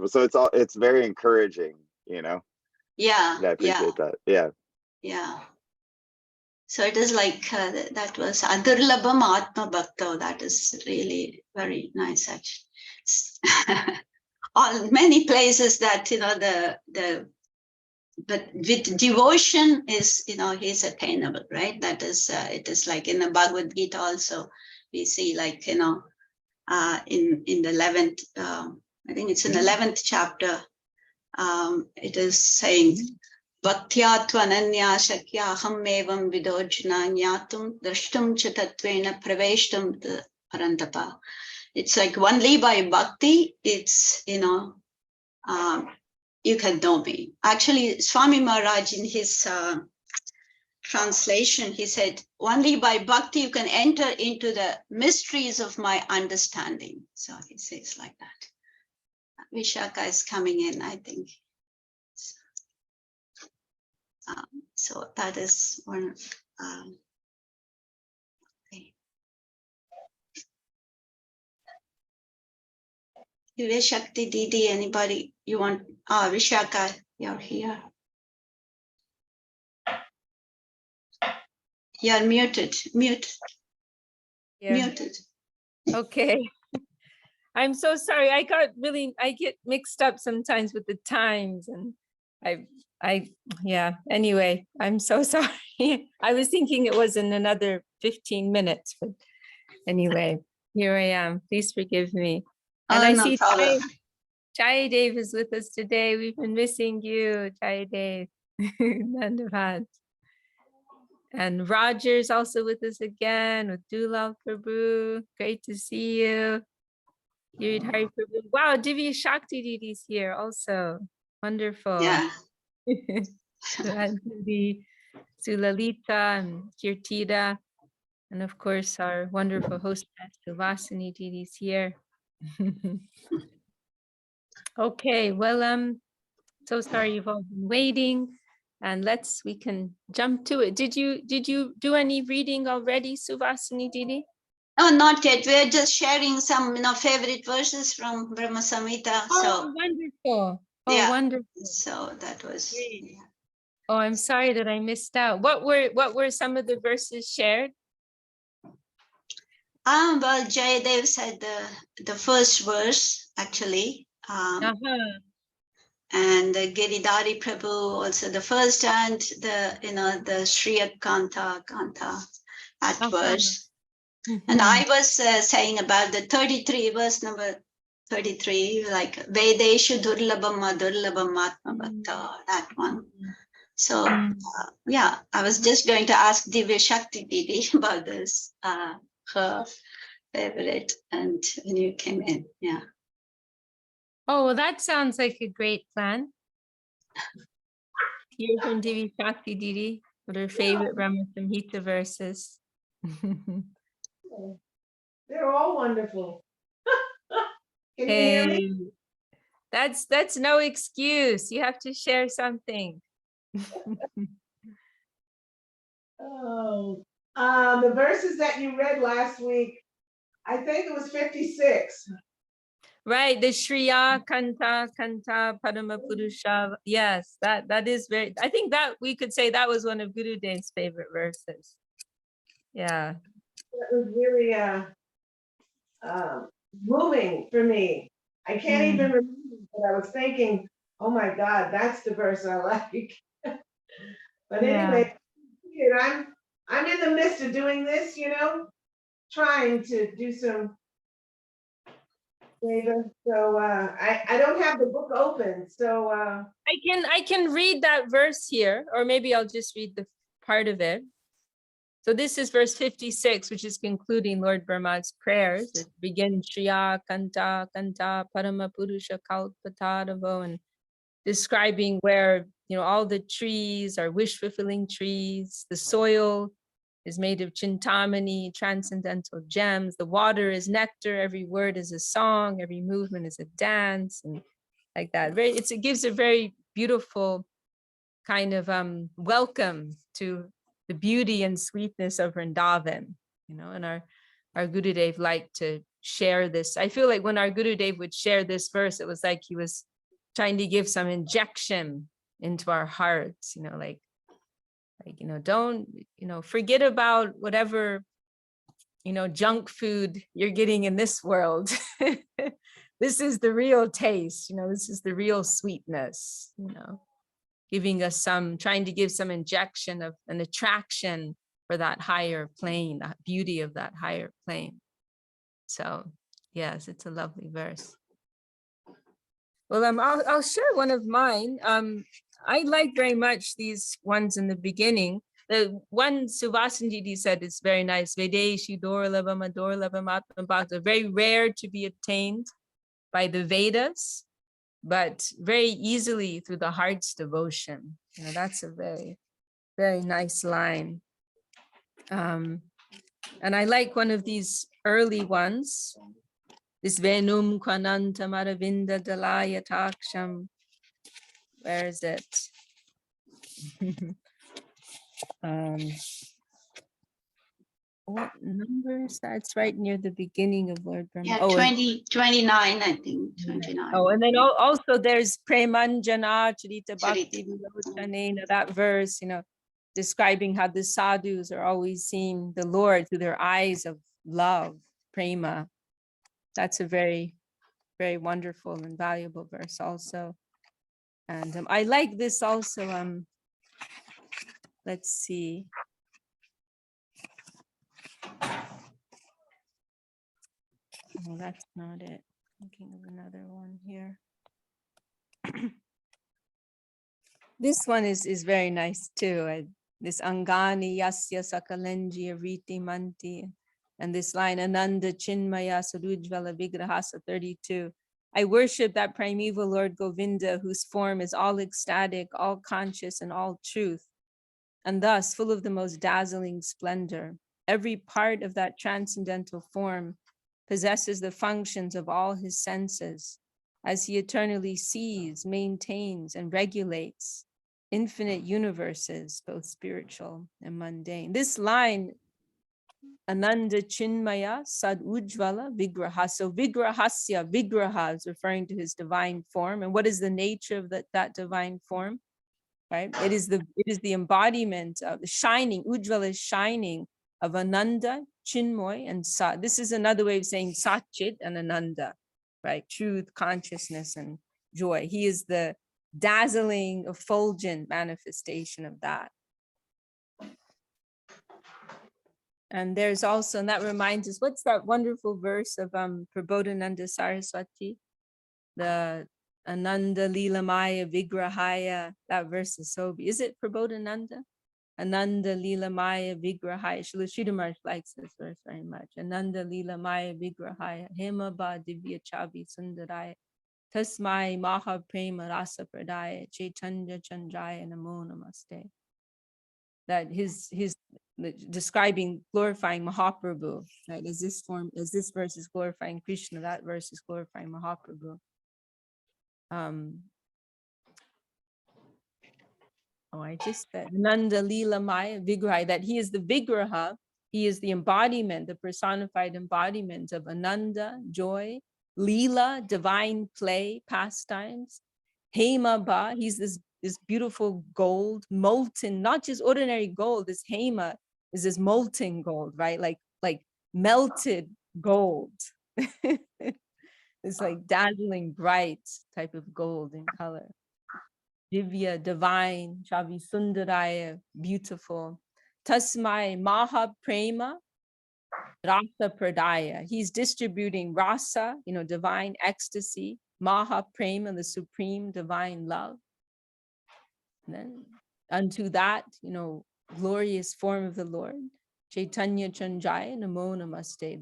So it's very encouraging, you know. Yeah, I appreciate that. Yeah. Yeah. So it is like that was Adurlabham Atma Bhakto. That is really very nice, actually. All many places that but with devotion is he's attainable, right? That is it is like in the Bhagavad Gita also we see like in the 11th I think it's in the 11th chapter it is saying Bhaktya tvananya shakya aham evam vidojna nyatum drashtum cha tatvena praveshtum parantapa. It's like only by bhakti, it's, you can know me. Actually, Swami Maharaj in his translation, he said, only by bhakti you can enter into the mysteries of my understanding. So he says like that. Vishaka is coming in, I think. So that is one. Okay. Shakti Didi, anybody you want? Vishaka, you're here. You're muted. Yeah. Muted. Okay. I'm so sorry. I get mixed up sometimes with the times, and anyway, I'm so sorry. I was thinking it was in another 15 minutes, but anyway, here I am. Please forgive me. And I see Chai Dave is with us today. We've been missing you, Chai Dave. Dandavad. And Roger's also with us again with Dulal Prabhu. Great to see you. Yurid Hari Prabhu. Wow, Divya Shakti Didi's here also. Wonderful. Yeah. Sulalita and Kirtida. And of course, our wonderful hostess, Sulasini Didi's here. Okay, well, so sorry you've all been waiting. And we can jump to it. Did you do any reading already, Suvasini Didi? No, not yet. We're just sharing some favorite verses from Brahma-samhita. Oh, wonderful. Oh, yeah. Wonderful. So that was great. Yeah. Oh, I'm sorry that I missed out. What were some of the verses shared? Well, Jayadev said the first verse actually. And the Giridhari Prabhu also the first, and the Sri Kanta that verse. And I was saying about the 33 verse number 33, like Vedeshu Durlabham Durlabham Atma Bhakta, that one. So yeah, I was just going to ask Divya Shakti Didi about this, her favorite, and when you came in, yeah. Oh, well, that sounds like a great plan. Hear from Divya Shakti Didi, what her favorite Brahma-samhita verses. They're all wonderful. Can you hear me? That's no excuse. You have to share something. The verses that you read last week, I think it was 56. Right, the Shriya Kanta Padama Purusha. Yes, that is very, I think that we could say that was one of Guru Dev's favorite verses. Yeah. That was really moving for me. I can't even remember, but I was thinking, oh my God, that's the verse I like. But anyway, I'm in the midst of doing this, trying to do some data. So I don't have the book open. So I can read that verse here, or maybe I'll just read the part of it. So this is verse 56, which is concluding Lord Brahma's prayers. It begins Shriya Kanta Parama Purusha Kalpatadavo, and describing where all the trees are wish-fulfilling trees. The soil is made of chintamani, transcendental gems. The water is nectar. Every word is a song. Every movement is a dance, and like that. It gives a very beautiful kind of welcome to the beauty and sweetness of Vrindavan, and our Gurudev liked to share this. I feel like when our Gurudev would share this verse, it was like he was trying to give some injection into our hearts, like, don't, forget about whatever, junk food you're getting in this world. This is the real taste, this is the real sweetness, giving us trying to give some injection of an attraction for that higher plane, the beauty of that higher plane. So yes, it's a lovely verse. Well, I'll share one of mine. I like very much these ones in the beginning. The one Suvasanjiti said is very nice. Vedeshi Dorlabam Adorlabam Atma Bhakta, very rare to be attained by the Vedas, but very easily through the heart's devotion. That's a very, very nice line. And I like one of these early ones. This Venum Kwananta Maravinda Dalaya Taksham. Where is it? What number is that? It's right near the beginning of Lord Brahma. Yeah, Oh, 29, I think, 29. Oh, and then also there's Premanjana Charita Bhakti Charita. Vilochanena, that verse, describing how the sadhus are always seeing the Lord through their eyes of love, prema. That's a very, very wonderful and valuable verse also. And I like this also. Let's see. Oh, that's not it. Thinking of another one here. This one is very nice too. This Angani Yasya Sakalenji Riti Manti, and this line Ananda Chinmaya Sarujvala Vigrahasa 32. I worship that primeval Lord Govinda, whose form is all ecstatic, all conscious, and all truth, and thus full of the most dazzling splendor. Every part of that transcendental form possesses the functions of all his senses, as he eternally sees, maintains, and regulates infinite universes, both spiritual and mundane. This line, Ananda Chinmaya Sad Ujvala Vigraha. So Vigrahasya, Vigraha is referring to his divine form. And what is the nature of that divine form? Right? It is the embodiment of the shining, Ujvala is shining, of Ananda, Chinmoy, and Sat. This is another way of saying Satchit and Ananda, right? Truth, consciousness, and joy. He is the dazzling, effulgent manifestation of that. And there's also, and that reminds us, what's that wonderful verse of Prabodhananda Saraswati? The Ananda Lilamaya Vigrahaya, that verse is so, is it Prabodhananda? Ananda Lilamaya Vigrahaya. Srila Maharaj likes this verse very much. Ananda Lilamaya Vigrahaya, Hemaba Divya Chavi Sundaraya, Tasmai Maha Prema Rasa Pradaya, Chaitanya Chandraya Namo Namaste. That his describing, glorifying Mahaprabhu, right? As this verse is glorifying Krishna, that verse is glorifying Mahaprabhu. I just said Nanda Lila Maya Vigraha, that he is the Vigraha, he is the embodiment, the personified embodiment of Ananda, joy, Lila, divine play, pastimes, Hema Ba, he's this beautiful gold, molten, not just ordinary gold, this Hema is this molten gold, right? Like melted gold. It's like dazzling bright type of gold in color. Divya, divine, Chavi Sundaraya, beautiful. Tasmai Maha Prema Rasa Pradaya. He's distributing rasa, divine ecstasy, Maha Prema, the supreme divine love. And then unto that, glorious form of the Lord, Chaitanya Chandraya Namo Namaste.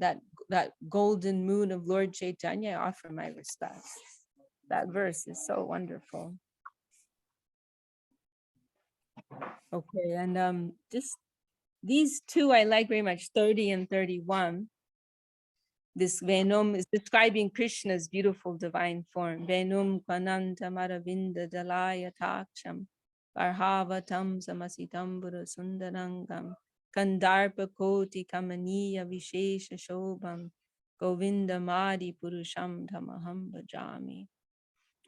That golden moon of Lord Chaitanya, I offer my respects. That verse is so wonderful. Okay, and just these two I like very much, 30 and 31. This Venum is describing Krishna's beautiful divine form. Venum Kwananta Maravinda Dalaya Taksham Varhavatam Samasitambura Sundarangam Kandarpa Koti Kamaniya Vishesha Shobham Govinda Madi Purusham Tamaham Bhajami.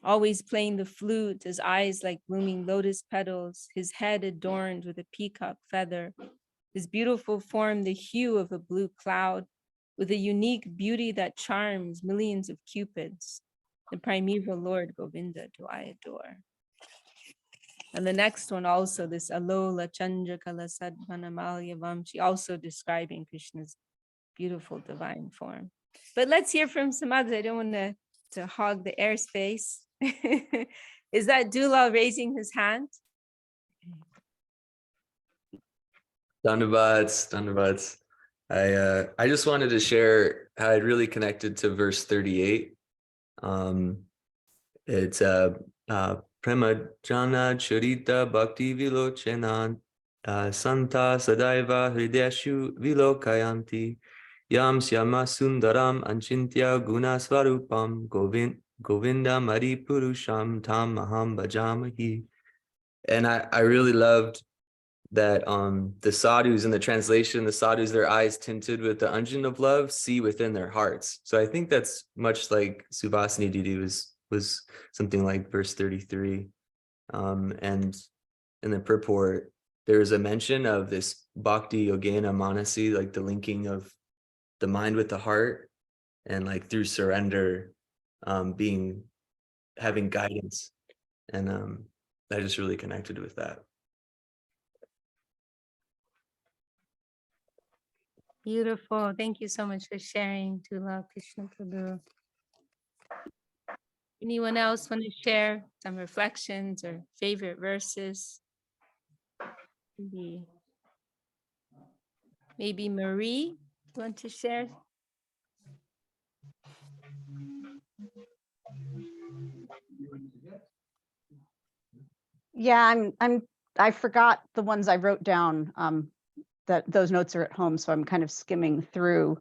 Always playing the flute, his eyes like blooming lotus petals, his head adorned with a peacock feather, his beautiful form the hue of a blue cloud, with a unique beauty that charms millions of cupids. The primeval Lord Govinda do I adore. And the next one also, this Alola Chandrakala Sadvanamalya Vamshi, also describing Krishna's beautiful divine form. But let's hear from some others. I don't want to hog the airspace. Is that Dulal raising his hand? Dandavats. I just wanted to share how I really connected to verse 38. It's Prema Jana Charita Bhakti Vilochenan Santa Sadaiva Hrideshu Vilokayanti Yam Syama Sundaram Anchintya Guna Svarupam Govinda Mari Purusham Tam Maham Bhajamahi. And I really loved that the sadhus in the translation, the sadhus, their eyes tinted with the unguent of love, see within their hearts. So I think that's much like Subhasini Didi was something like verse 33. And in the purport, there's a mention of this bhakti yogena manasi, like the linking of the mind with the heart, and like through surrender, having guidance. And I just really connected with that. Beautiful. Thank you so much for sharing, Tula Krishna Prabhu. Anyone else want to share some reflections or favorite verses? Maybe Marie, you want to share? Yeah, I forgot the ones I wrote down. That those notes are at home, so I'm kind of skimming through.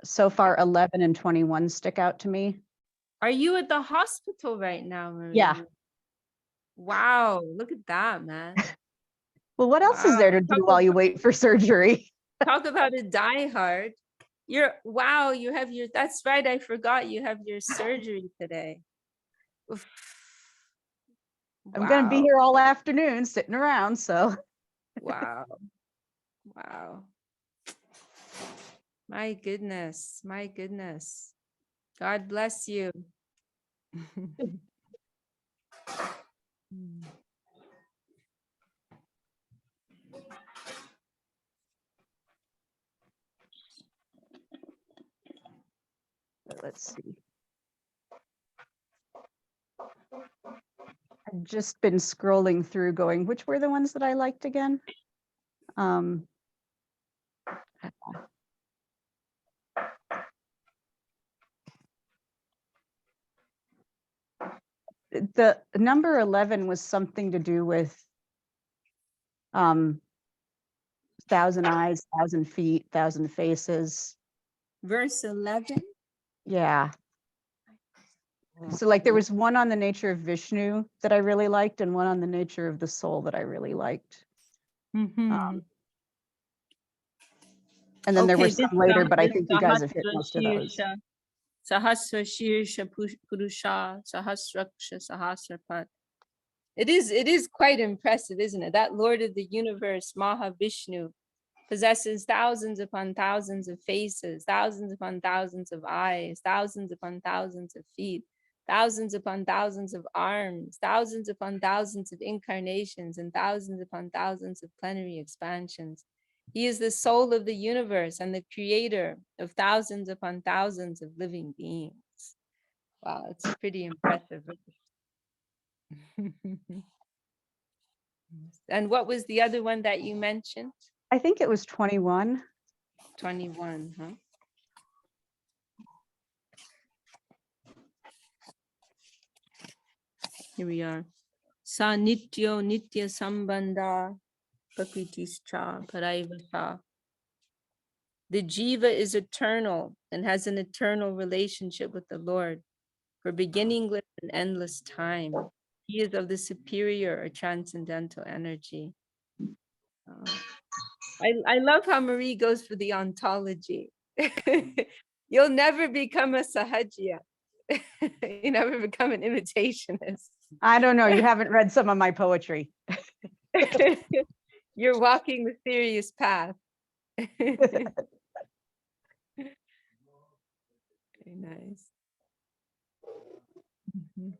So far, 11 and 21 stick out to me. Are you at the hospital right now, Marie? Yeah. Wow, look at that, man. Well, what else is there to do while you wait for surgery? Talk about a diehard. You have your, that's right, I forgot you have your surgery today. Oof. I'm going to be here all afternoon sitting around, so. Wow. Wow. My goodness. My goodness. God bless you. Let's see. I've just been scrolling through going, which were the ones that I liked again? The number 11 was something to do with 1,000 eyes, 1,000 feet, 1,000 faces. Verse 11. Yeah. So like there was one on the nature of Vishnu that I really liked and one on the nature of the soul that I really liked. And then there were some later, but I think you guys have hit most of those. Sahasra Shirsha Purusha Sahasraksha Sahasrapat. It is quite impressive, isn't it? That Lord of the universe, Mahavishnu, possesses thousands upon thousands of faces, thousands upon thousands of eyes, thousands upon thousands of feet, thousands upon thousands of arms, thousands upon thousands of incarnations, and thousands upon thousands of plenary expansions. He is the soul of the universe and the creator of thousands upon thousands of living beings. Wow, it's pretty impressive. And what was the other one that you mentioned? I think it was 21. 21, huh? Here we are. Sa nityo nitya sambandha prakritischa paraivasa. The jiva is eternal and has an eternal relationship with the Lord for beginningless and endless time. He is of the superior or transcendental energy. I love how Marie goes for the ontology. You'll never become a sahajya. You never become an imitationist. I don't know. You haven't read some of my poetry. You're walking the serious path. Very nice. Mhm.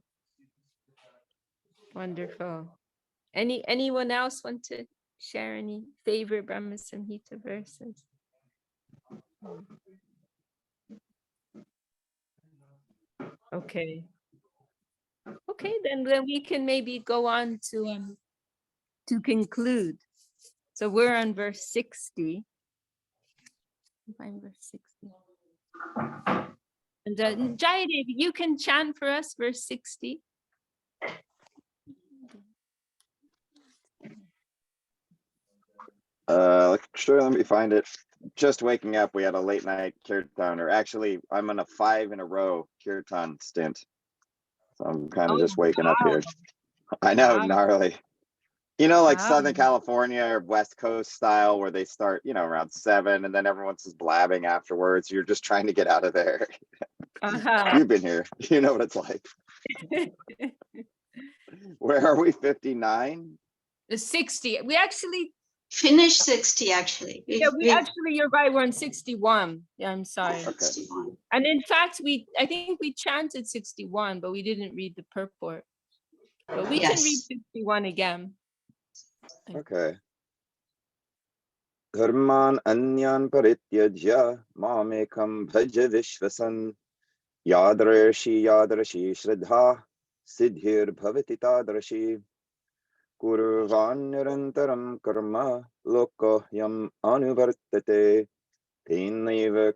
Wonderful. Anyone else want to share any favorite Brahma-samhita verses? Okay. Okay, then we can maybe go on to conclude. So we're on verse 60. Find verse 60. And Jayadev, you can chant for us verse 60. Sure, let me find it. Just waking up, we had a late night kirtan, or actually, I'm on a 5 in a row kirtan stint. So I'm kind of just waking up here. I know, Wow. gnarly. You know, like Wow. Southern California or West Coast style, where they start, around 7, and then everyone's just blabbing afterwards. You're just trying to get out of there. Uh-huh. You've been here. You know what it's like. Where are we? 59? The 60. We actually, Finish 60 actually. you're right, we're on 61. Yeah, I'm sorry. Okay. 61. And in fact, I think we chanted 61, but we didn't read the purport. But we can read Yes. 61 again. Okay. Dharman anyan parityajya mamekam bhaja vishvasan yadrashi shraddha siddhir bhavati tadrashi kurvan nirantaram karma lokohyam anuvartate tenaiva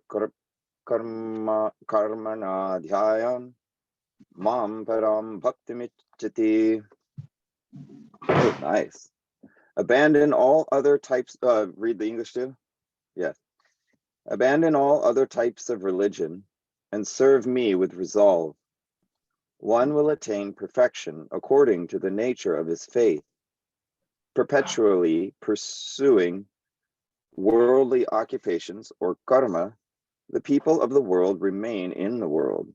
karmana dhyayan mam param bhaktimichati. Oh, nice. Abandon all other types, read the English too? Yes. Abandon all other types of religion and serve me with resolve. One will attain perfection according to the nature of his faith. Perpetually pursuing worldly occupations or karma, the people of the world remain in the world.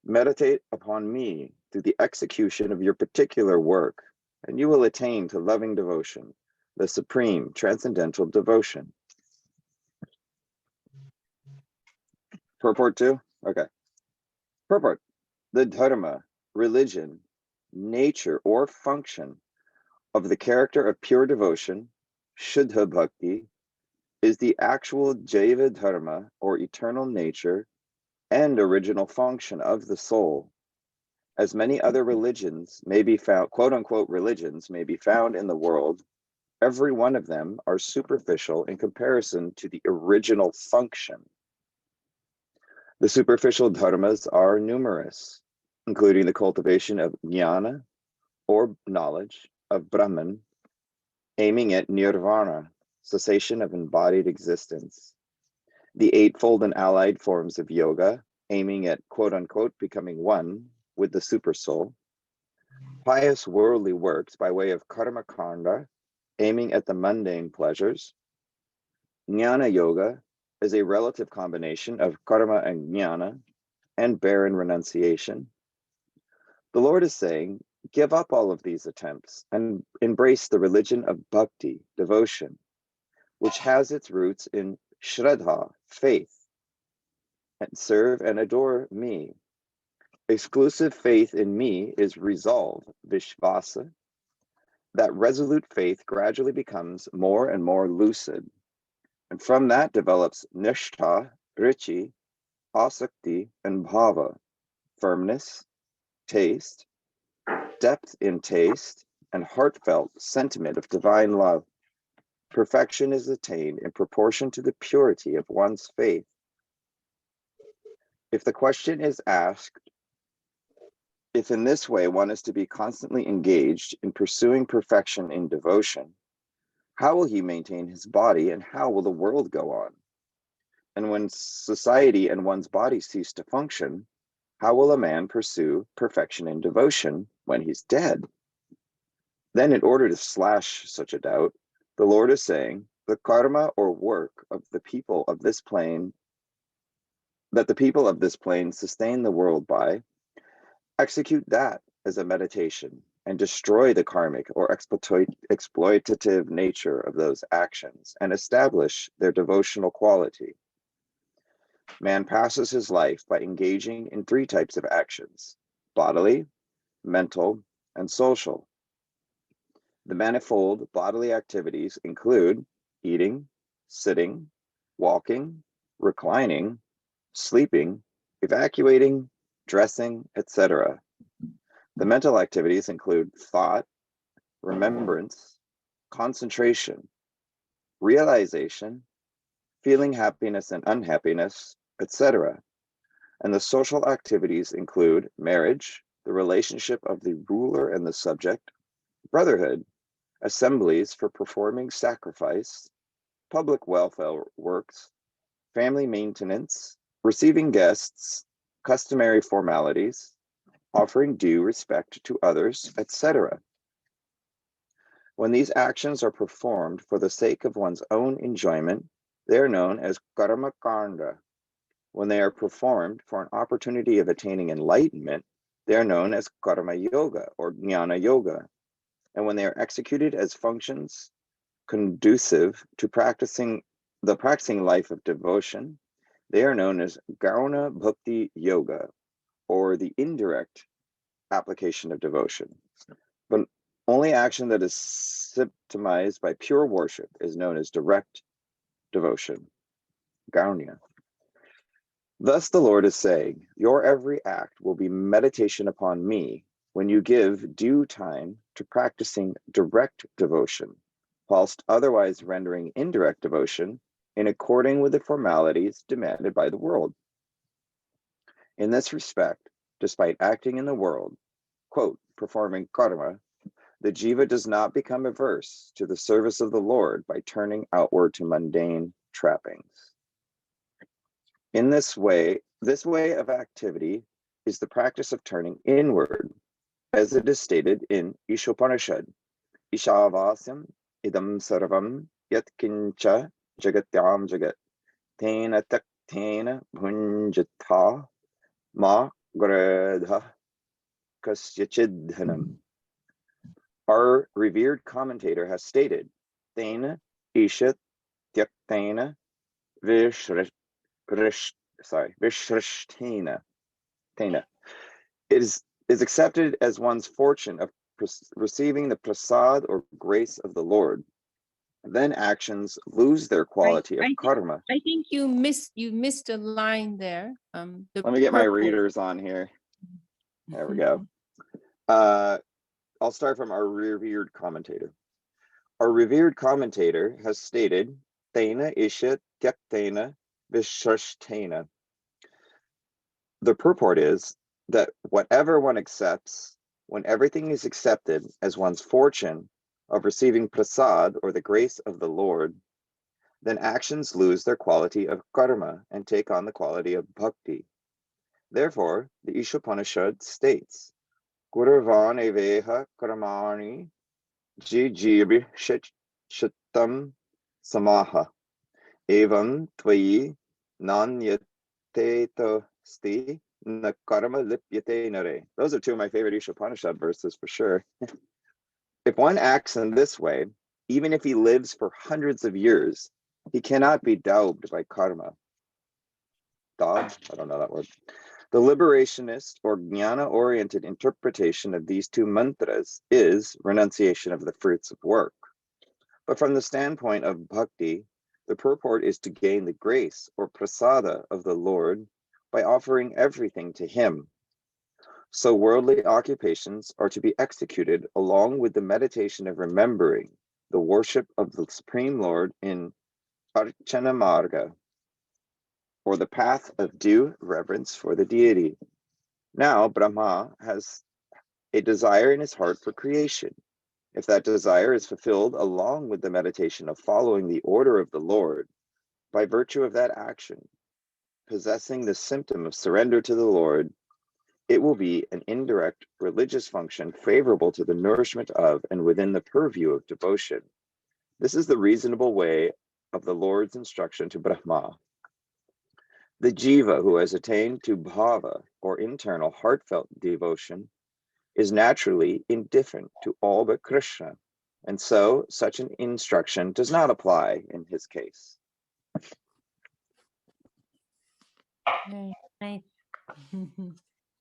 Meditate upon me through the execution of your particular work, and you will attain to loving devotion, the supreme transcendental devotion. Purport 2? Okay. Purport. The dharma, religion, nature, or function of the character of pure devotion, Shuddha Bhakti, is the actual Jaiva Dharma, or eternal nature, and original function of the soul. As many other religions may be found, quote unquote religions may be found in the world, every one of them are superficial in comparison to the original function. The superficial dharmas are numerous, including the cultivation of jnana, or knowledge, of Brahman, aiming at nirvana, cessation of embodied existence. The eightfold and allied forms of yoga, aiming at quote unquote becoming one with the supersoul. Pious worldly works by way of karma kanda, aiming at the mundane pleasures. Jnana yoga is a relative combination of karma and jnana, and barren renunciation. The Lord is saying, give up all of these attempts and embrace the religion of bhakti, devotion, which has its roots in shraddha, faith, and serve and adore me. Exclusive faith in me is resolve, vishvasa. That resolute faith gradually becomes more and more lucid, and from that develops nishtha, richi, asakti, and bhava, firmness, taste, depth in taste, and heartfelt sentiment of divine love. Perfection is attained in proportion to the purity of one's faith. If the question is asked, if in this way one is to be constantly engaged in pursuing perfection in devotion, how will he maintain his body and how will the world go on? And when society and one's body cease to function, how will a man pursue perfection in devotion when he's dead? Then, in order to slash such a doubt, the Lord is saying, the karma or work of the people of this plane that the people of this plane sustain the world by, execute that as a meditation and destroy the karmic or exploitative nature of those actions and establish their devotional quality. Man passes his life by engaging in 3 types of actions: bodily, mental, and social. The manifold bodily activities include eating, sitting, walking, reclining, sleeping, evacuating, dressing, etc. The mental activities include thought, remembrance, concentration, realization, feeling happiness and unhappiness, etc. And the social activities include marriage, the relationship of the ruler and the subject, brotherhood, assemblies for performing sacrifice, public welfare works, family maintenance, receiving guests, customary formalities, offering due respect to others, etc. When these actions are performed for the sake of one's own enjoyment, they are known as karma kanda. When they are performed for an opportunity of attaining enlightenment, they are known as karma yoga or jnana yoga. And when they are executed as functions conducive to practicing life of devotion, they are known as gauna bhakti yoga, or the indirect application of devotion. But only action that is symptomized by pure worship is known as direct devotion, gaunya. Thus the Lord is saying, your every act will be meditation upon me when you give due time to practicing direct devotion, whilst otherwise rendering indirect devotion in according with the formalities demanded by the world. In this respect, despite acting in the world, quote, performing karma, the jiva does not become averse to the service of the Lord by turning outward to mundane trappings. In this way of activity is the practice of turning inward, as it is stated in Ishopanishad, Ishavasyam idam sarvam yatkincha jagatyam jagat tena taktena bhunjatha ma gradha kasyachidhanam. Our revered commentator has stated, Tena ishat tyaktena vishrishthena. Tena. It is accepted as one's fortune of receiving the prasad or grace of the Lord. Then actions lose their quality of karma. I think you missed a line there. Let me get my readers on here. There we go. I'll start from our revered commentator. Our revered commentator has stated, Tena isha tyaktena vishrashtena. The purport is that whatever one accepts, when everything is accepted as one's fortune of receiving prasad or the grace of the Lord, then actions lose their quality of karma and take on the quality of bhakti. Therefore, the Ishopanishad states, Gurvan eveha karmani jijibhi shettam samaha evam tvayi nanyateto sti na karma lipyate nare. Those are 2 of my favorite Ishopanishad verses for sure. If one acts in this way, even if he lives for hundreds of years, he cannot be daubed by karma. Daubed? I don't know that word. The liberationist or jnana-oriented interpretation of these 2 mantras is renunciation of the fruits of work. But from the standpoint of bhakti, the purport is to gain the grace or prasada of the Lord by offering everything to him. So worldly occupations are to be executed along with the meditation of remembering the worship of the Supreme Lord in Archana Marga, or the path of due reverence for the deity. Now, Brahma has a desire in his heart for creation. If that desire is fulfilled along with the meditation of following the order of the Lord, by virtue of that action, possessing the symptom of surrender to the Lord, it will be an indirect religious function favorable to the nourishment of and within the purview of devotion. This is the reasonable way of the Lord's instruction to Brahma. The jiva who has attained to bhava, or internal heartfelt devotion, is naturally indifferent to all but Krishna, and so such an instruction does not apply in his case. Very nice.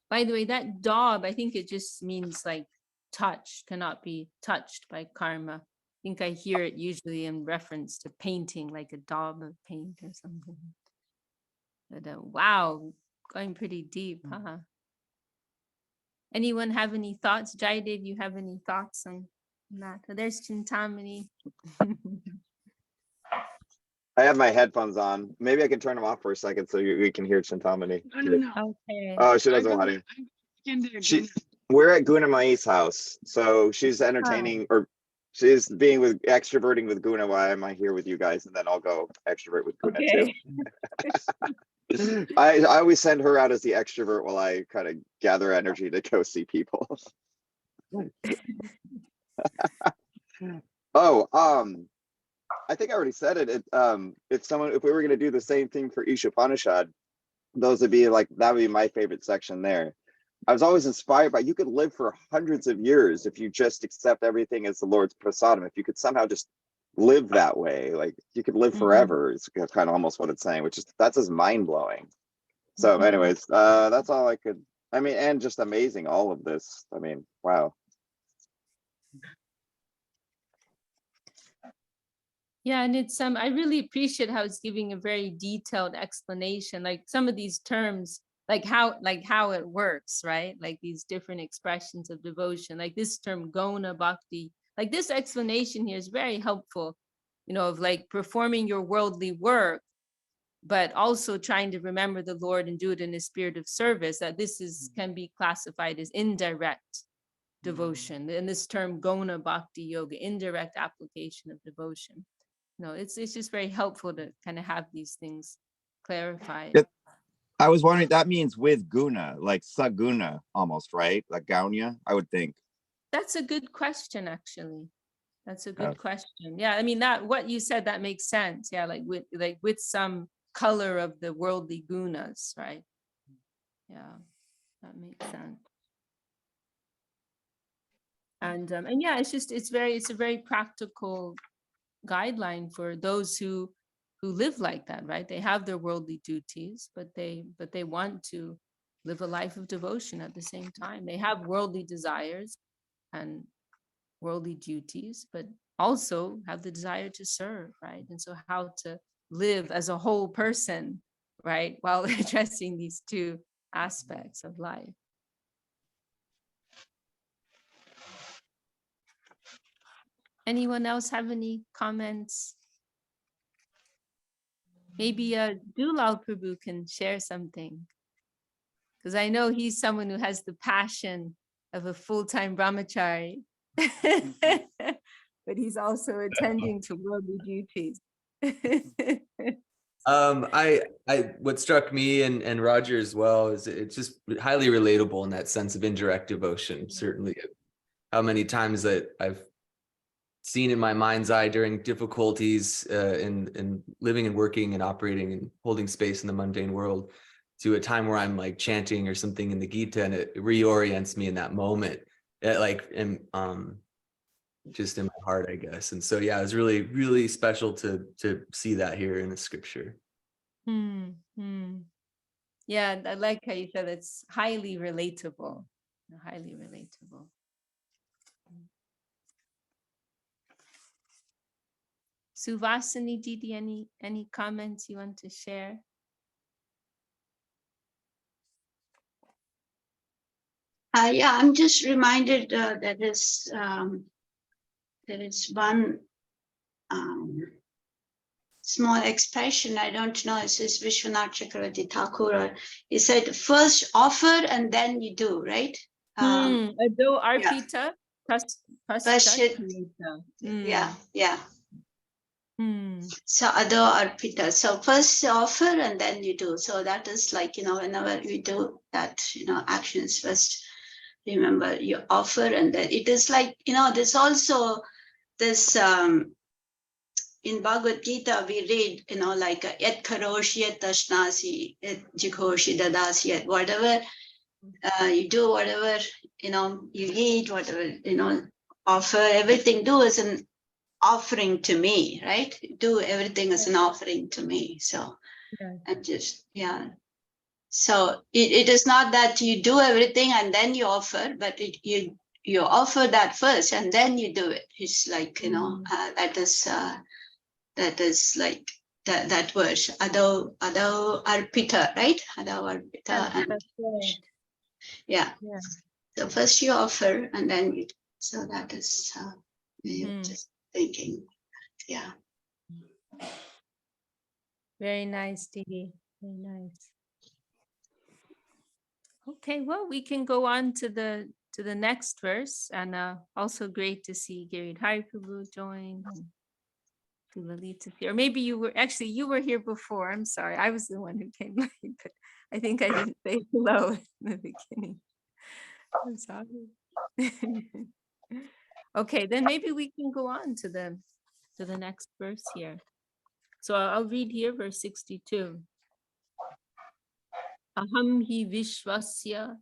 By the way, that daub, I think it just means like touch, cannot be touched by karma. I think I hear it usually in reference to painting, like a daub of paint or something. But wow, going pretty deep, huh? Anyone have any thoughts? Jaidev, you have any thoughts on that? Oh, there's Chintamani. I have my headphones on. Maybe I can turn them off for a second so we can hear Chintamani. No. Okay. Oh, she doesn't want to. We're at Guna Mai's house, so she's entertaining, or she's being extroverting with Guna while I'm here with you guys, and then I'll go extrovert with Guna Okay. too. I always send her out as the extrovert while I kind of gather energy to go see people. Oh, I think I already said it. If we were going to do the same thing for Ishopanishad, those would be like, that would be my favorite section there. I was always inspired by, you could live for hundreds of years if you just accept everything as the Lord's prasadam. If you could somehow just live that way, like you could live forever. It's kind of almost what it's saying, which is, that's just mind blowing. So anyways, that's all I could, I mean, and just amazing, all of this. I mean, wow. Yeah, and it's I really appreciate how it's giving a very detailed explanation, like some of these terms, like how it works, right? Like these different expressions of devotion, like this term gona bhakti, like this explanation here is very helpful, you know, of like performing your worldly work, but also trying to remember the Lord and do it in a spirit of service, that this is can be classified as indirect devotion. And this term gona bhakti yoga, indirect application of devotion. No, it's just very helpful to kind of have these things clarified. Yeah, I was wondering, that means with guna, like saguna almost, right? Like gaunya, I would think. That's a good question, actually. That's a good question. Yeah, I mean, that what you said, that makes sense. Yeah, like with some color of the worldly gunas, right? Yeah, that makes sense. And yeah, it's a very practical guideline for those who live like that, right? They have their worldly duties, but they want to live a life of devotion at the same time. They have worldly desires and worldly duties, but also have the desire to serve, right? And so how to live as a whole person, right, while addressing these two aspects of life. Anyone else have any comments? Maybe Dulal Prabhu can share something, because I know he's someone who has the passion of a full-time brahmachari, but he's also attending to worldly duties. What struck me and Roger as well is it's just highly relatable in that sense of indirect devotion. Certainly, how many times that I've seen in my mind's eye during difficulties in living and working and operating and holding space in the mundane world, to a time where I'm like chanting or something in the Gita, and it reorients me in that moment, just in my heart, I guess. And so, yeah, it was really, really special to see that here in the scripture. Yeah, I like how you said it's highly relatable, highly relatable. Suvasini Didi, any comments you want to share? Yeah, I'm just reminded that there is one small expression. I don't know. It says Vishwanath Chakravarti Thakur. He said, first offer and then you do, right? Ado arpita, yeah. So ado arpita. So first offer and then you do. So that is like, whenever we do that, actions, first remember you offer, and then it is like, there's also this in Bhagavad Gita, we read, like et karoshi, et tashnasi, et jikoshi dadasi, et whatever you do, whatever, you eat, whatever, offer, everything do as an offering to me, right? Do everything as an offering to me. So, Yeah. and just, yeah. So it is not that you do everything and then you offer, but you offer that first and then you do it. It's like, that is like that verse, ado arpita, right? Ado arpita. And That's right. yeah. Yeah. So first you offer and then you, so that is Mhm. just thinking. Yeah. Very nice, Dee. Very nice. Okay, well, we can go on to the next verse, and also great to see Gary Hari Prabhu join and to Lalita here. Or maybe you were here before. I'm sorry, I was the one who came late, but I think I didn't say hello in the beginning. I'm sorry. Okay, then maybe we can go on to the next verse here. So I'll read here verse 62. Aham hi vishvasya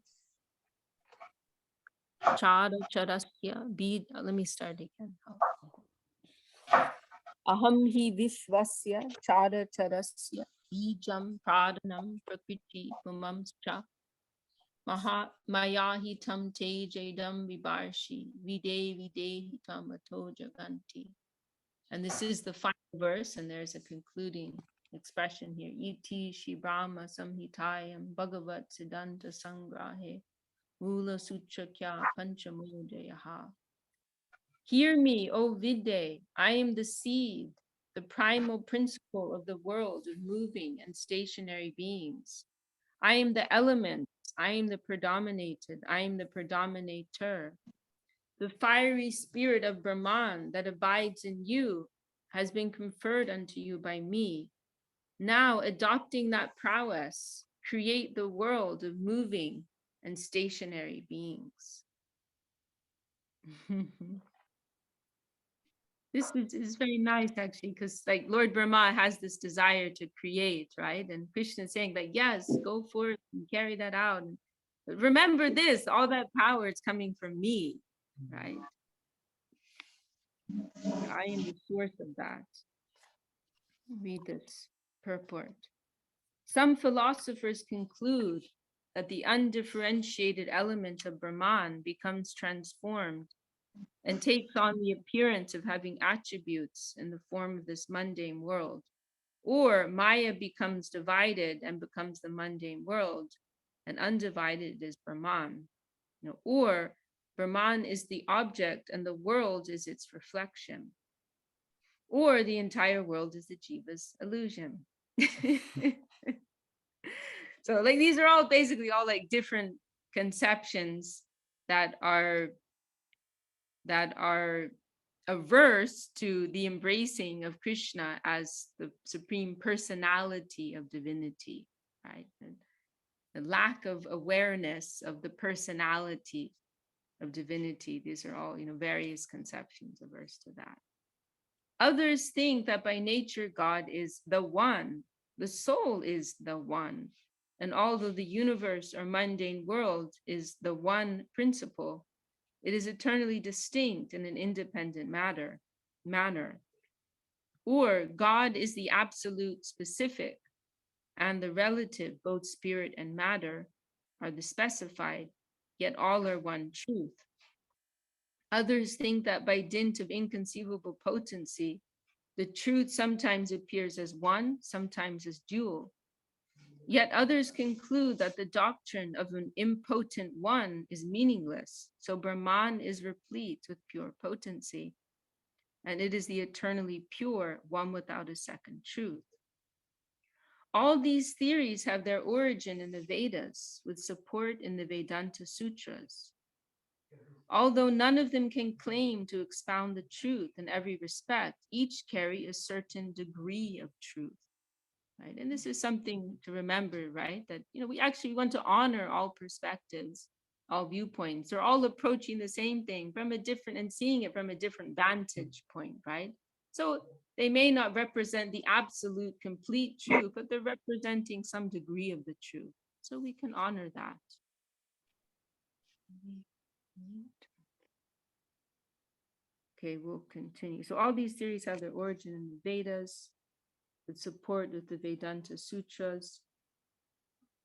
chara charasya bid. Let me start again. Aham hi vishvasya chara charasya bijam pradhanam prakriti pumamscha maya hitam te jadam vibarshi vide hitam ato jaganti. And this is the final verse, and there's a concluding expression here. Iti Sri Brahma-samhitayam Bhagavat Siddhanta Sangrahe Mula Sutrakya Panchamodayaha. Hear me, O Vide, I am the seed, the primal principle of the world of moving and stationary beings. I am the element, I am the predominated, I am the predominator. The fiery spirit of Brahman that abides in you has been conferred unto you by me. Now, adopting that prowess, create the world of moving and stationary beings. This is very nice, actually, because like Lord Brahma has this desire to create, right? And Krishna is saying that, yes, go forth and carry that out. But remember this, all that power is coming from me, right? I am the source of that. Read this purport. Some philosophers conclude that the undifferentiated element of Brahman becomes transformed and takes on the appearance of having attributes in the form of this mundane world. Or Maya becomes divided and becomes the mundane world, and undivided is Brahman. Or Brahman is the object and the world is its reflection. Or the entire world is the jiva's illusion. So like these are all basically all like different conceptions that are averse to the embracing of Krishna as the supreme personality of divinity, right? And the lack of awareness of the personality of divinity. These are all, various conceptions averse to that. Others think that by nature God is the one, the soul is the one. And although the universe or mundane world is the one principle, it is eternally distinct in an independent manner. Or God is the absolute specific, and the relative, both spirit and matter, are the specified, yet all are one truth. Others think that by dint of inconceivable potency, the truth sometimes appears as one, sometimes as dual. Yet others conclude that the doctrine of an impotent one is meaningless, so Brahman is replete with pure potency, and it is the eternally pure, one without a second truth. All these theories have their origin in the Vedas, with support in the Vedanta Sutras. Although none of them can claim to expound the truth in every respect, each carry a certain degree of truth. Right? And this is something to remember, right? That, we actually want to honor all perspectives, all viewpoints. They're all approaching the same thing from a different and seeing it from a different vantage point, right? So They may not represent the absolute complete truth, but they're representing some degree of the truth. So we can honor that. Okay, we'll continue. So all these theories have their origin in the Vedas, with support with the Vedanta Sutras.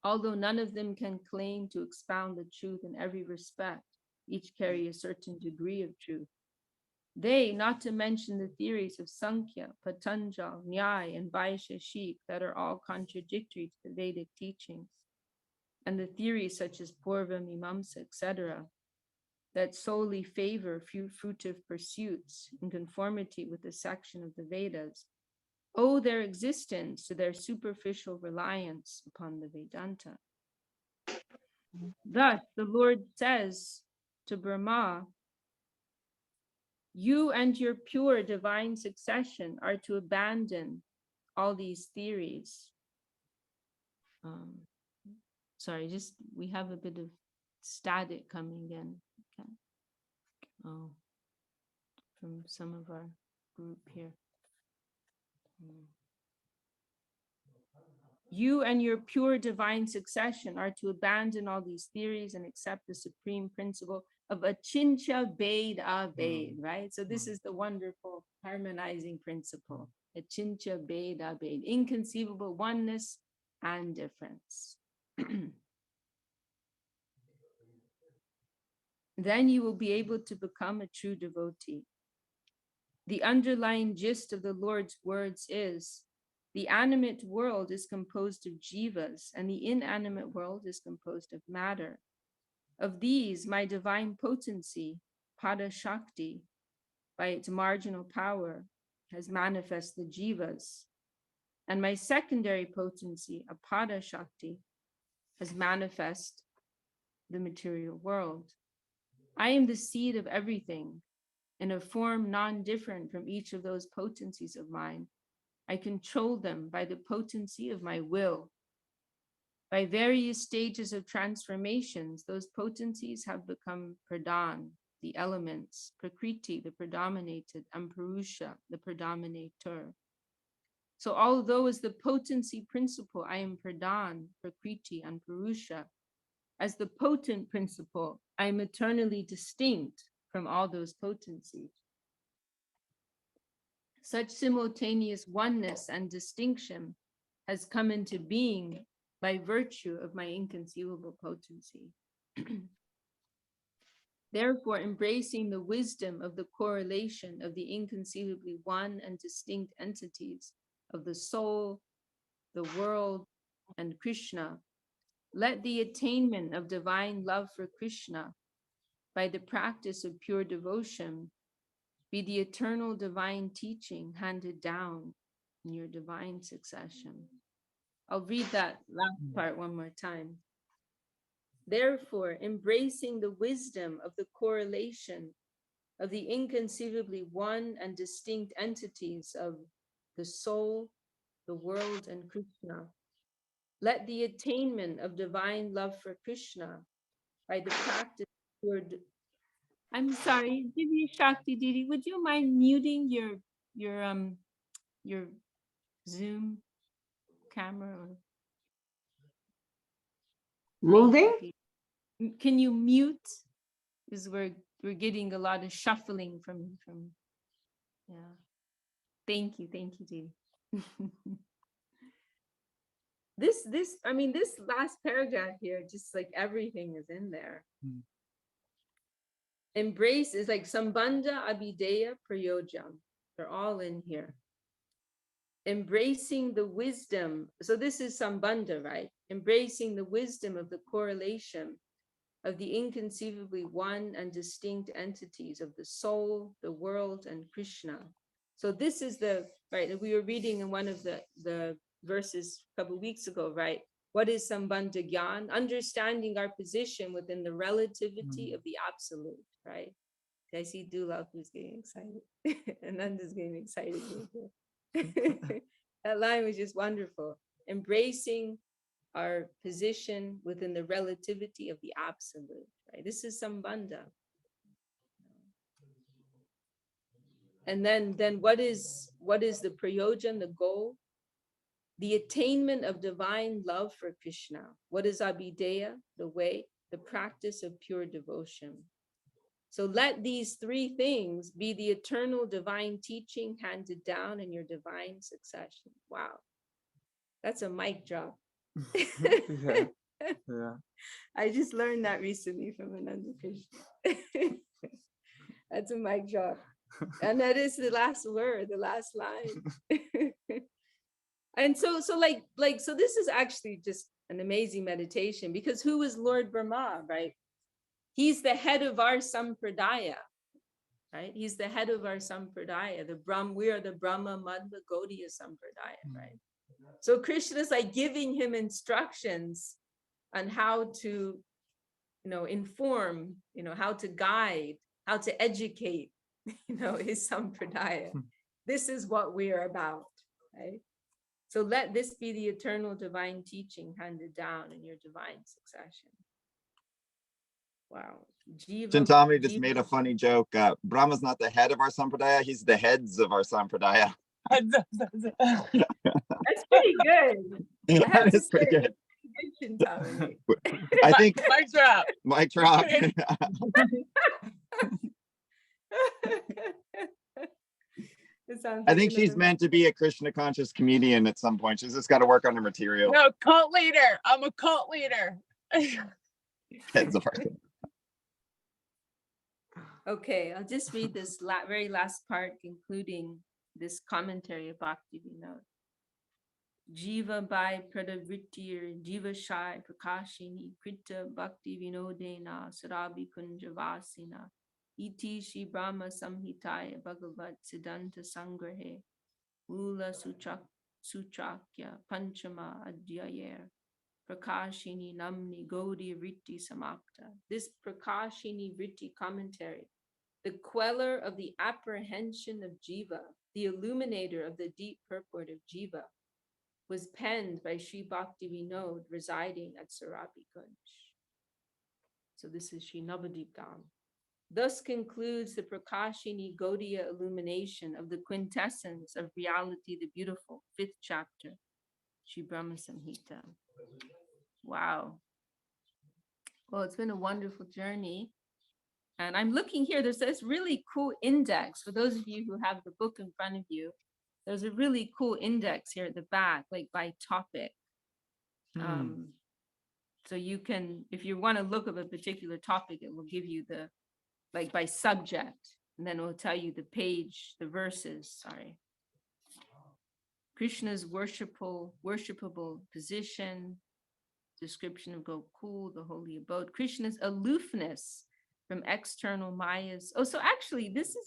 Although none of them can claim to expound the truth in every respect, each carry a certain degree of truth. They, not to mention the theories of Sankhya, Patanjal, Nyaya, and Vaisheshik that are all contradictory to the Vedic teachings, and the theories such as Purva, Mimamsa, etc., that solely favor fruitive pursuits in conformity with the section of the Vedas, owe their existence to their superficial reliance upon the Vedanta. Thus, the Lord says to Brahma, you and your pure divine succession are to abandon all these theories. Sorry, just we have a bit of static coming in. Okay. Oh, from some of our group here. You and your pure divine succession are to abandon all these theories and accept the supreme principle of Achincha Bhed Abhed, right? So this is the wonderful harmonizing principle. Achincha Bhed Abhed, inconceivable oneness and difference. Then you will be able to become a true devotee. The underlying gist of the Lord's words is, the animate world is composed of jivas, and the inanimate world is composed of matter. Of these, my divine potency, Pada Shakti, by its marginal power, has manifest the jivas, and my secondary potency, Apada Shakti, has manifest the material world. I am the seed of everything, in a form non-different from each of those potencies of mine. I control them by the potency of my will. By various stages of transformations, those potencies have become pradhan, the elements, prakriti, the predominated, and purusha, the predominator. So although as the potency principle, I am pradhan, prakriti, and purusha, as the potent principle, I am eternally distinct from all those potencies. Such simultaneous oneness and distinction has come into being by virtue of my inconceivable potency. Therefore, embracing the wisdom of the correlation of the inconceivably one and distinct entities of the soul, the world, and Krishna, let the attainment of divine love for Krishna by the practice of pure devotion be the eternal divine teaching handed down in your divine succession. I'll read that last part one more time. Therefore, embracing the wisdom of the correlation of the inconceivably one and distinct entities of the soul, the world, and Krishna, let the attainment of divine love for Krishna by the practice of pure I'm sorry, Divya Shakti Didi, would you mind muting your Zoom camera? Moving? Can you mute? Because we're getting a lot of shuffling from yeah. Thank you, Didi. this last paragraph here, just like everything is in there. Embrace is like Sambandha, Abhideya, Prayojam. They're all in here. Embracing the wisdom. So this is Sambandha, right? Embracing the wisdom of the correlation of the inconceivably one and distinct entities of the soul, the world, and Krishna. So this is right, we were reading in one of the verses a couple of weeks ago, right? What is Sambandha Gyan? Understanding our position within the relativity of the absolute, right? I see Dulab who's getting excited. Ananda's getting excited. That line was just wonderful. Embracing our position within the relativity of the absolute, right? This is Sambandha. And then what is what is the prayojan, the goal? The attainment of divine love for Krishna. What is abhideya, the way, the practice of pure devotion? So let these three things be the eternal divine teaching handed down in your divine succession. Wow. That's a mic drop. Yeah. Yeah. I just learned that recently from Ananda Krishna. That's a mic drop. And that is the last word, the last line. And so this is actually just an amazing meditation, because who is Lord Brahma, right? He's the head of our sampradaya, right? He's the head of our sampradaya. We are the Brahma Madhva Gaudiya sampradaya, right? So Krishna is like giving him instructions on how to, inform, how to guide, how to educate, his sampradaya. This is what we are about, right? So let this be the eternal divine teaching handed down in your divine succession. Wow. Chintamani just made a funny joke. Brahma's not the head of our sampradaya, he's the heads of our sampradaya. That's pretty good. That is pretty good. Chintamani. I think Mic drop. mic drop. I think she's meant to be a Krishna conscious comedian at some point. She's just got to work on her material. No, cult leader. I'm a cult leader. Heads of our Okay, I'll just read this very last part, concluding this commentary of Bhakti Vinod. Jiva by Pradavrittir, Jiva Shai Prakashini, Krita Bhakti Vinodena, Sarabi Kunjavasina, Iti Sri Brahma-samhita Bhagavat Siddhanta Sangrahe, Mula Sutrakya Panchama Adhyayer, Prakashini Namni Gaudi Vritti Samapta. This Prakashini Vritti commentary, the queller of the apprehension of Jiva, the illuminator of the deep purport of Jiva, was penned by Sri Bhakti Vinod residing at Sarabi Kunj. So this is Sri Navadip Dham. Thus concludes the Prakashini Gaudiya illumination of the quintessence of reality, the beautiful, 5th chapter, Sri Brahma-samhita. Wow. Well, it's been a wonderful journey. And I'm looking here, there's this really cool index. For those of you who have the book in front of you, there's a really cool index here at the back, like by topic. So you can, if you want to look up a particular topic, it will give you the, like by subject, and then it will tell you the page, the verses, sorry. Krishna's worshipable position, description of Gokul, the holy abode, Krishna's aloofness from external mayas. Oh, so actually, this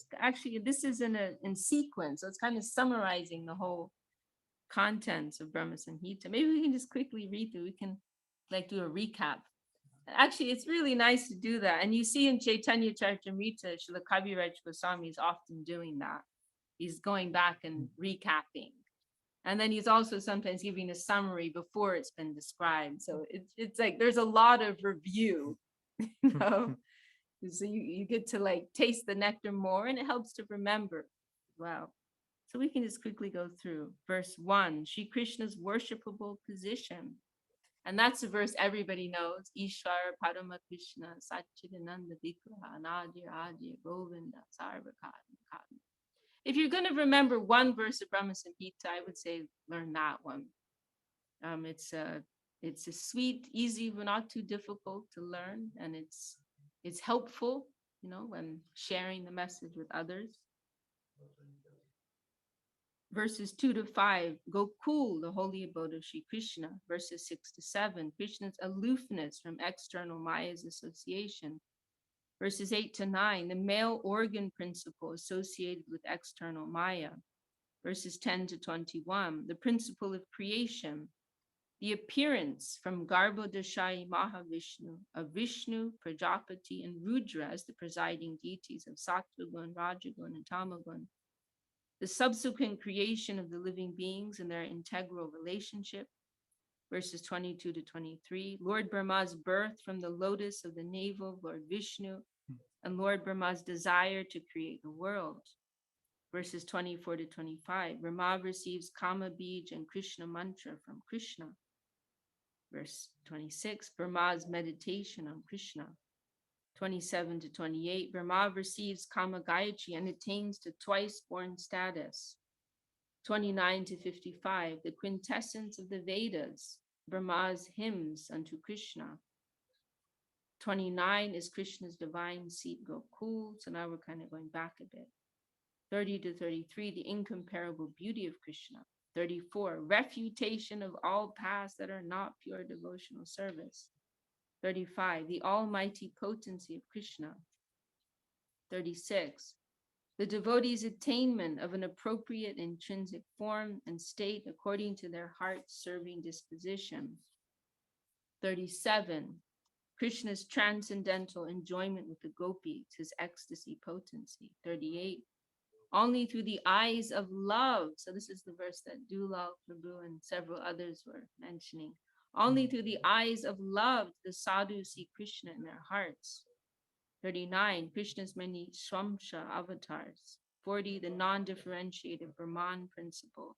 is in sequence. So it's kind of summarizing the whole contents of Brahma-samhita. Maybe we can just quickly read through. We can like do a recap. Actually, it's really nice to do that. And you see in Chaitanya Charitamrita, Srila Kaviraj Goswami is often doing that. He's going back and recapping. And then he's also sometimes giving a summary before it's been described. So it's like there's a lot of review, you know. So you get to like taste the nectar more, and it helps to remember. Wow. So we can just quickly go through verse 1, Shri Krishna's worshipable position. And that's a verse everybody knows. Ishvara Parama Krishna Satchidananda Vigraha Nadir Adir Govinda Sarvakad. If you're going to remember one verse of Brahma-samhita, I would say learn that one. It's a sweet, easy, but not too difficult to learn, and it's helpful, you know, when sharing the message with others. Verses 2-5, Gokul, the holy abode of Sri Krishna. Verses 6-7, Krishna's aloofness from external Maya's association. Verses 8-9, the male organ principle associated with external Maya. Verses 10-21, the principle of creation. The appearance from Garbhodashai Mahavishnu of Vishnu, Prajapati, and Rudra as the presiding deities of Sattvagun, Rajagun, and Tamagun. The subsequent creation of the living beings and their integral relationship, verses 22-23, Lord Brahma's birth from the lotus of the navel of Lord Vishnu, and Lord Brahma's desire to create the world. verses 24 to 25. Brahma receives Kama Bij and Krishna mantra from Krishna. Verse 26, Brahma's meditation on Krishna. 27 to 28, Brahma receives Kama Gayatri and attains to twice-born status. 29 to 55, the quintessence of the Vedas, Brahma's hymns unto Krishna. 29 is Krishna's divine seat Gokul. So now we're kind of going back a bit. 30 to 33, the incomparable beauty of Krishna. 34, refutation of all paths that are not pure devotional service. 35, the almighty potency of Krishna. 36, the devotee's attainment of an appropriate intrinsic form and state according to their heart's serving disposition. 37, Krishna's transcendental enjoyment with the gopis, his ecstasy potency. 38, only through the eyes of love. So this is the verse that Dulal Prabhu and several others were mentioning. Only through the eyes of love, the sadhus see Krishna in their hearts. 39, Krishna's many Swamsha avatars. 40, the non-differentiated Brahman principle.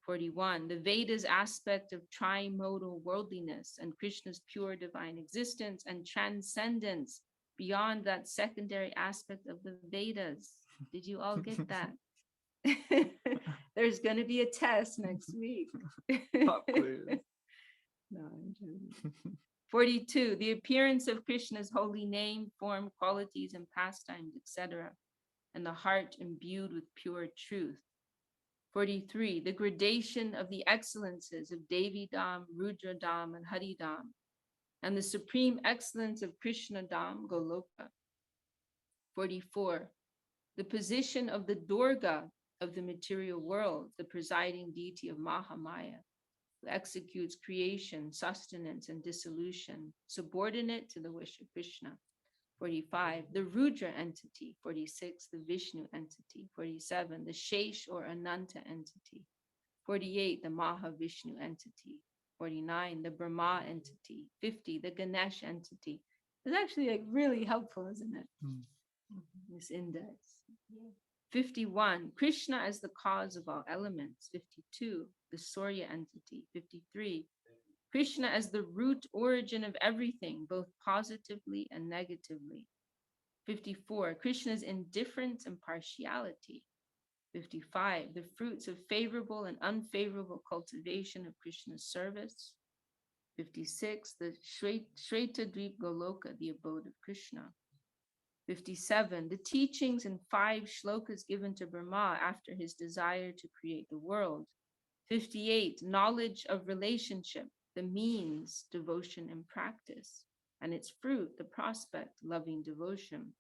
41, the Vedas aspect of trimodal worldliness and Krishna's pure divine existence and transcendence beyond that secondary aspect of the Vedas. Did you all get that? There's going to be a test next week. Pop quiz. No, I'm joking. 42, the appearance of Krishna's holy name, form, qualities, and pastimes, etc., and the heart imbued with pure truth. 43, the gradation of the excellences of Devi Dham, Rudra Dham, and Hari Dham, and the supreme excellence of Krishna Dham, Goloka. 44, the position of the Durga of the material world, the presiding deity of Mahamaya, who executes creation, sustenance, and dissolution, subordinate to the wish of Krishna. 45, the Rudra entity. 46, the Vishnu entity. 47, the Shesh or Ananta entity. 48, the Mahavishnu entity. 49, the Brahma entity. 50, the Ganesh entity. It's actually like really helpful, isn't it? This index. 51, Krishna as the cause of all elements. 52, the Surya entity. 53, Krishna as the root origin of everything, both positively and negatively. 54, Krishna's indifference and partiality. 55, the fruits of favorable and unfavorable cultivation of Krishna's service. 56, the Shvetadvip Goloka, the abode of Krishna. 57, the teachings in 5 shlokas given to Brahma after his desire to create the world. 58, knowledge of relationship, the means, devotion and practice, and its fruit, the prospect, loving devotion.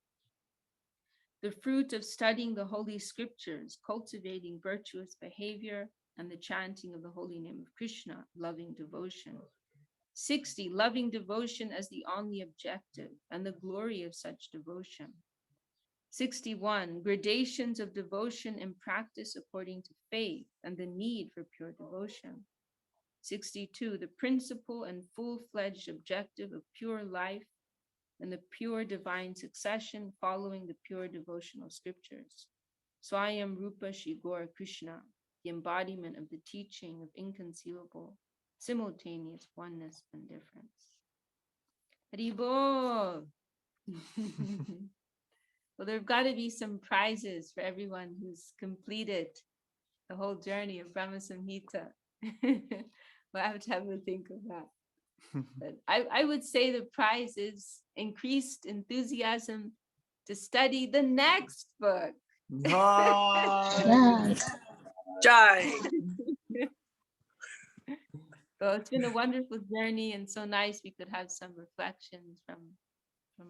The fruit of studying the holy scriptures, cultivating virtuous behavior, and the chanting of the holy name of Krishna, loving devotion. 60, loving devotion as the only objective and the glory of such devotion. 61, gradations of devotion and practice according to faith and the need for pure devotion. 62, the principal and full-fledged objective of pure life and the pure divine succession following the pure devotional scriptures. Swayam Rupa Shri Gaura Krishna, the embodiment of the teaching of inconceivable, simultaneous oneness and difference. Haribol. Well, there've got to be some prizes for everyone who's completed the whole journey of Brahma-samhita. We'll have to have a think of that. But I would say the prize is increased enthusiasm to study the next book. Nice. Jai. So it's been a wonderful journey and so nice we could have some reflections from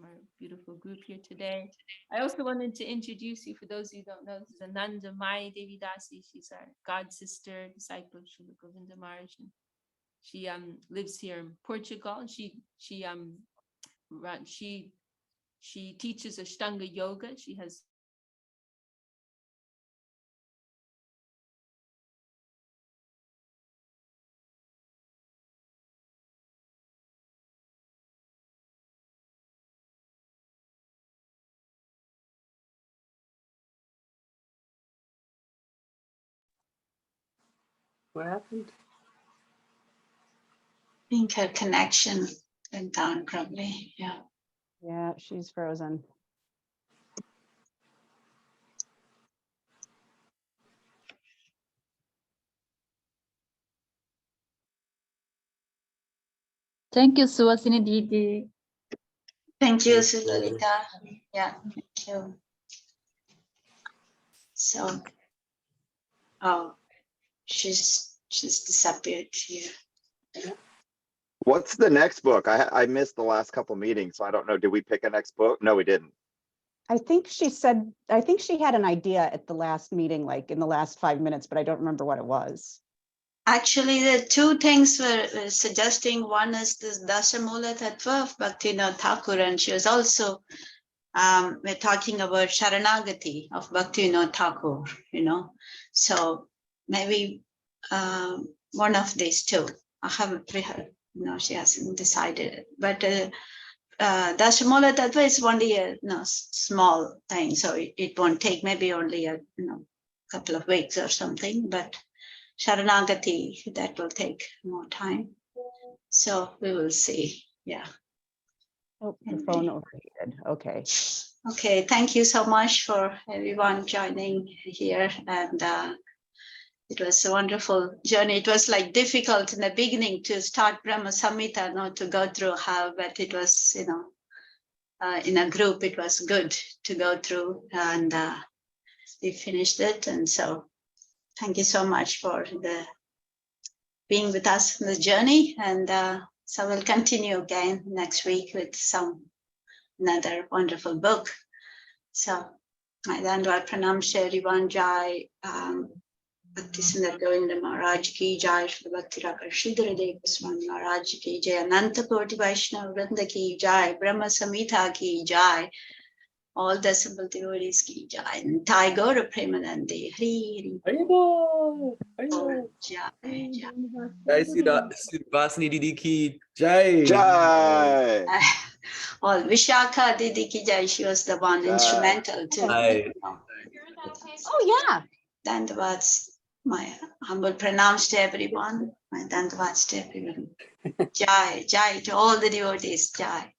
our beautiful group here today. I also wanted to introduce you, for those who don't know, this is Ananda Mai Devi Dasi. She's our god sister, disciple of Srila Govinda Maharaj. She lives here in Portugal. She teaches Ashtanga yoga. She has What happened? I think her connection went down probably. Yeah. Yeah, she's frozen. Thank you, Suhasini Didi. Thank you, Sulalita. Yeah, thank you. So, oh, she's disappeared here. What's the next book? I missed the last couple meetings, so I don't know. Did we pick a next book? No, we didn't. I think she had an idea at the last meeting, like in the last 5 minutes, but I don't remember what it was. Actually, the two things were suggesting. One is this Dasamula Tattva of Bhaktivinoda Thakur, and she was also we're talking about Sharanagati of Bhaktivinoda Thakur, you know. So maybe one of these two. I haven't heard, she hasn't decided. But Dasamula Tattva is only a small thing, so it won't take maybe only a couple of weeks or something. But Sharanagati, that will take more time. So we will see. Yeah. Oh, the phone overheated. Okay. Okay, thank you so much for everyone joining here. And it was a wonderful journey. It was like difficult in the beginning to start Brahma-samhita, not to go through how, but it was, in a group, it was good to go through, and we finished it. And so thank you so much for being with us in the journey. And so we'll continue again next week with another wonderful book. So I Dandavad Pranam Shri Jai Bhakti Sundar Govinda Maharaj ki Jai, Shri Bhakti Rakar Sridhar Dev Swami Maharaj ki Jai, Ananta Koti Vaishnava Vrinda ki Jai, Brahma-samhita ki Jai, all the assembled devotees ki Jai, and Thai Gaura Premanande, Hari Hari. Jai Jai. Jai Suhasini Didi ki Jai. Jai. All Vishakha Didi ki Jai, she was the one Jai. instrumental too. Jai. Oh yeah. Dandavats, my humble pranams to everyone. My Dandavats to everyone. Jai, Jai to all the devotees. Jai.